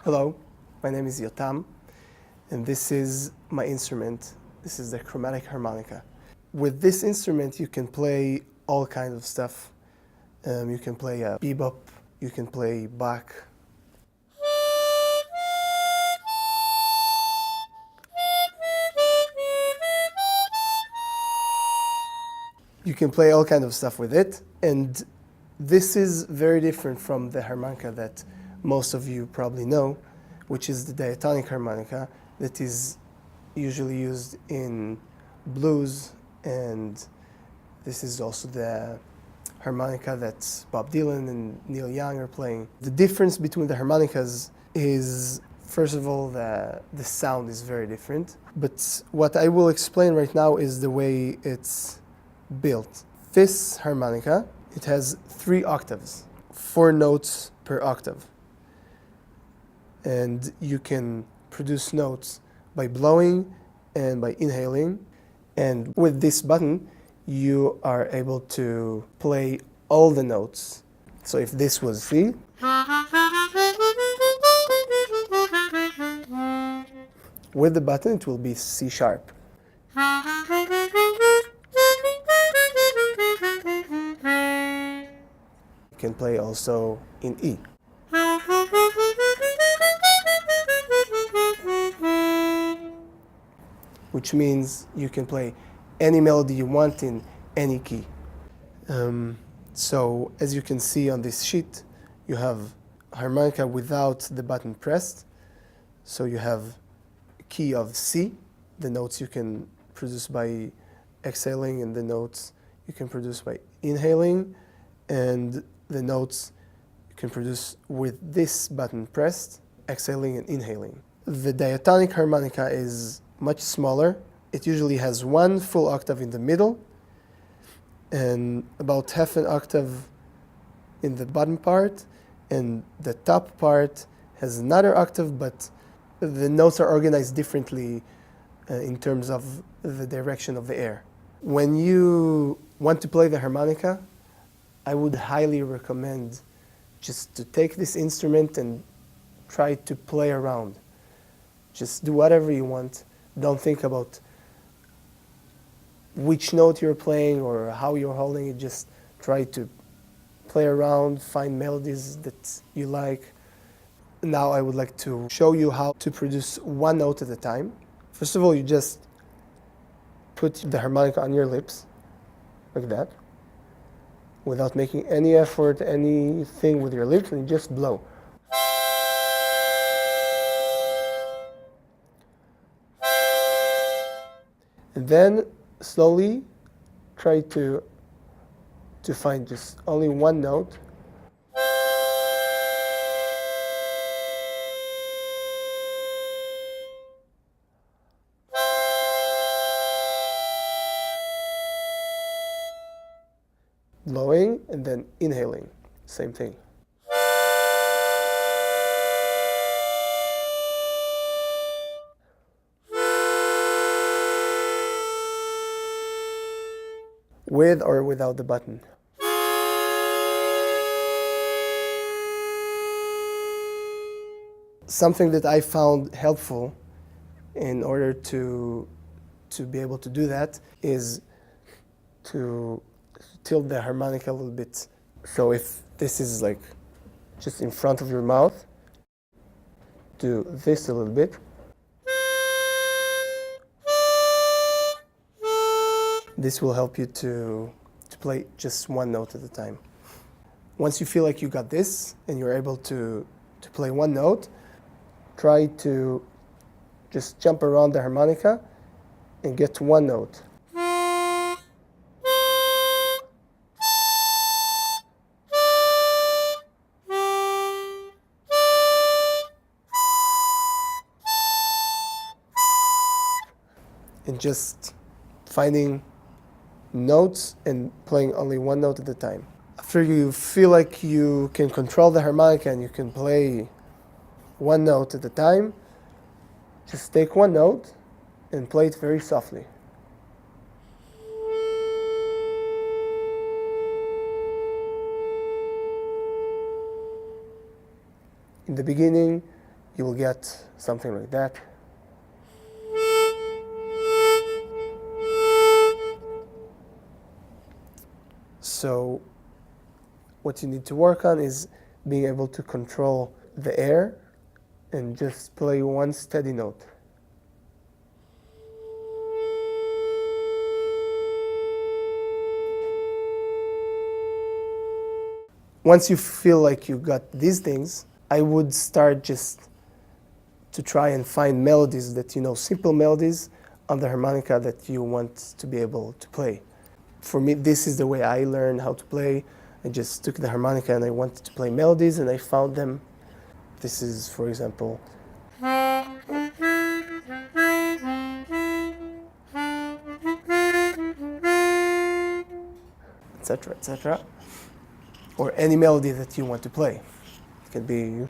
Hello, my name is Yotam, and this is my instrument. This is the Chromatic Harmonica. With this instrument, you can play all kinds of stuff. You can play bebop, you can play Bach. You can play all kinds of stuff with it, and this is very different from the harmonica that most of you probably know, which is the diatonic harmonica that is usually used in blues, and this is also the harmonica that Bob Dylan and Neil Young are playing. The difference between the harmonicas is, first of all, the sound is very different, but what I will explain right now is the way it's built. This harmonica, it has 3 octaves, 4 notes per octave. And you can produce notes by blowing and by inhaling. And with this button, you are able to play all the notes. So if this was C, with the button it will be C sharp. You can play also in E. Which means you can play any melody you want in any key. So as you can see on this sheet, you have harmonica without the button pressed. So you have a key of C, the notes you can produce by exhaling, and the notes you can produce by inhaling, and the notes you can produce with this button pressed, exhaling and inhaling. The diatonic harmonica is much smaller. It usually has 1 full octave in the middle and about half an octave in the bottom part, and the top part has another octave, but the notes are organized differently in terms of the direction of the air. When you want to play the harmonica, I would highly recommend just to take this instrument and try to play around. Just do whatever you want. Don't think about which note you're playing or how you're holding it. Just try to play around, find melodies that you like. Now I would like to show you how to produce 1 note at a time. First of all, you just put the harmonica on your lips, like that, without making any effort, anything with your lips, and you just blow. And then slowly try to find just only 1 note. Blowing and then inhaling, same thing. With or without the button. Something that I found helpful in order to be able to do that is to tilt the harmonica a little bit. So if this is like just in front of your mouth, do this a little bit. This will help you to play just 1 note at a time. Once you feel like you got this and you're able to play 1 note, try to just jump around the harmonica and get to 1 note. And just finding notes and playing only 1 note at a time. After you feel like you can control the harmonica and you can play 1 note at a time, just take 1 note and play it very softly. In the beginning, you will get something like that. So what you need to work on is being able to control the air and just play one steady note. Once you feel like you got these things, I would start just to try and find melodies that you know, simple melodies on the harmonica that you want to be able to play. For me, this is the way I learned how to play. I just took the harmonica and I wanted to play melodies and I found them. This is, for example, etc., etc. Or any melody that you want to play. It can be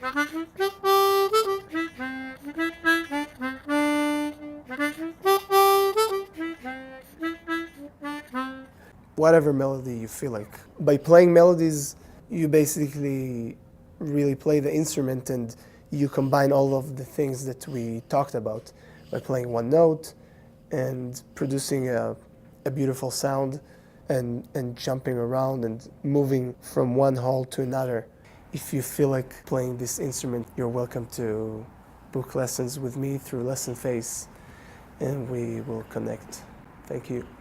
whatever melody you feel like. By playing melodies, you basically really play the instrument and you combine all of the things that we talked about by playing one note and producing a beautiful sound and jumping around and moving from one hall to another. If you feel like playing this instrument, you're welcome to book lessons with me through Lessonface and we will connect. Thank you.